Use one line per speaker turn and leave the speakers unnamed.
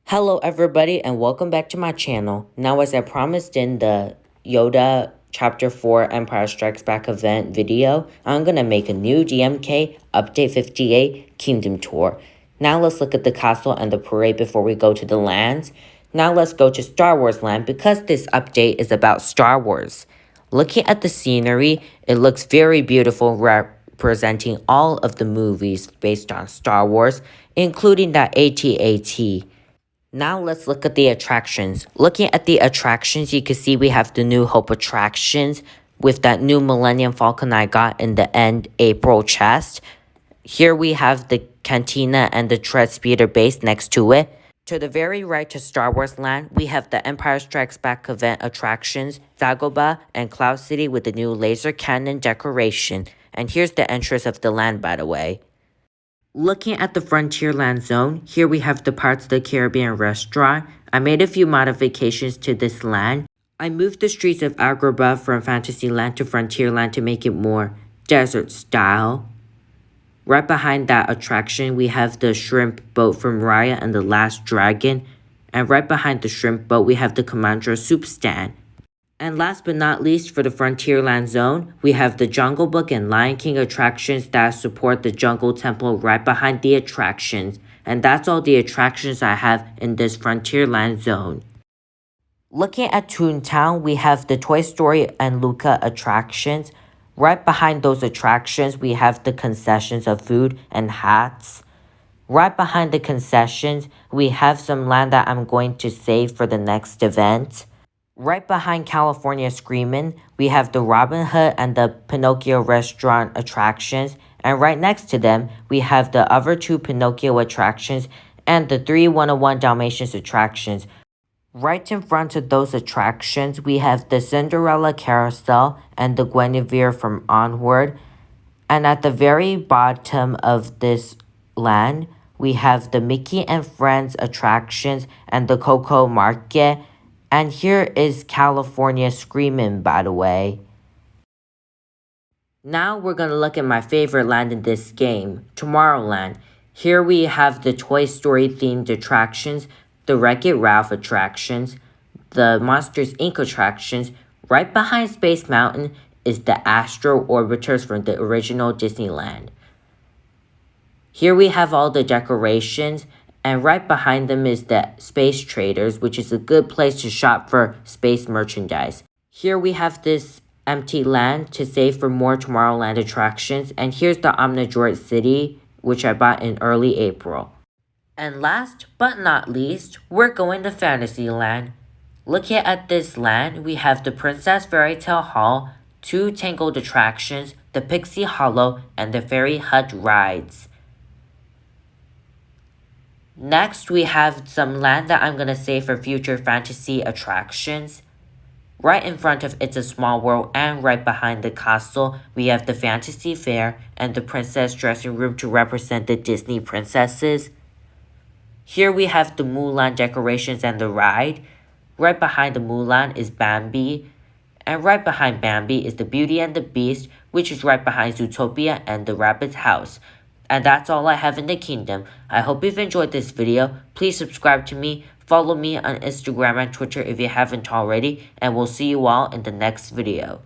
Hello everybody and welcome back to my channel. Now as I promised in the Yoda Chapter 4 Empire Strikes Back event video, I'm gonna make a new DMK Update 58 Kingdom Tour. Now let's look at the castle and the parade before we go to the lands. Now let's go to Star Wars Land because this update is about Star Wars. Looking at the scenery, it looks very beautiful, representing all of the movies based on Star Wars, including that AT-AT. Now let's look at the attractions. Looking at the attractions, you can see we have the New Hope attractions with that new Millennium Falcon I got in the end April chest. Here we have the Cantina and the Tread Speeder base next to it. To the very right to Star Wars Land, we have the Empire Strikes Back event attractions, Dagobah and Cloud City with the new laser cannon decoration. And here's the entrance of the land, by the way. Looking at the Frontierland zone, here we have the Pirates of the Caribbean restaurant. I made a few modifications to this land. I moved the streets of Agrabah from Fantasyland to Frontierland to make it more desert style. Right behind that attraction, we have the shrimp boat from Raya and the Last Dragon. And right behind the shrimp boat, we have the Commander soup stand. And last but not least, for the Frontierland zone, we have the Jungle Book and Lion King attractions that support the Jungle Temple right behind the attractions. And that's all the attractions I have in this Frontierland zone. Looking at Toontown, we have the Toy Story and Luca attractions. Right behind those attractions, we have the concessions of food and hats. Right behind the concessions, we have some land that I'm going to save for the next event. Right behind California Screamin', we have the Robin Hood and the Pinocchio restaurant attractions. And right next to them, we have the other two Pinocchio attractions and the 3 101 Dalmatians attractions. Right in front of those attractions, we have the Cinderella Carousel and the Guinevere from Onward. And at the very bottom of this land, we have the Mickey and Friends attractions and the Coco Market. And here is California Screamin', by the way. Now we're going to look at my favorite land in this game, Tomorrowland. Here we have the Toy Story themed attractions, the Wreck-It Ralph attractions, the Monsters Inc. attractions. Right behind Space Mountain is the Astro Orbiters from the original Disneyland. Here we have all the decorations. And right behind them is the Space Traders, which is a good place to shop for space merchandise. Here we have this empty land to save for more Tomorrowland attractions. And here's the Omnidroid City, which I bought in early April. And last but not least, we're going to Fantasyland. Looking at this land, we have the Princess Fairy Tale Hall, 2 Tangled attractions, the Pixie Hollow, and the Fairy Hut rides. Next, we have some land that I'm going to save for future fantasy attractions. Right in front of It's a Small World and right behind the castle, we have the Fantasy Fair and the Princess Dressing Room to represent the Disney princesses. Here we have the Mulan decorations and the ride. Right behind the Mulan is Bambi. And right behind Bambi is the Beauty and the Beast, which is right behind Zootopia and the Rabbit's house. And that's all I have in the kingdom. I hope you've enjoyed this video. Please subscribe to me, follow me on Instagram and Twitter if you haven't already, and we'll see you all in the next video.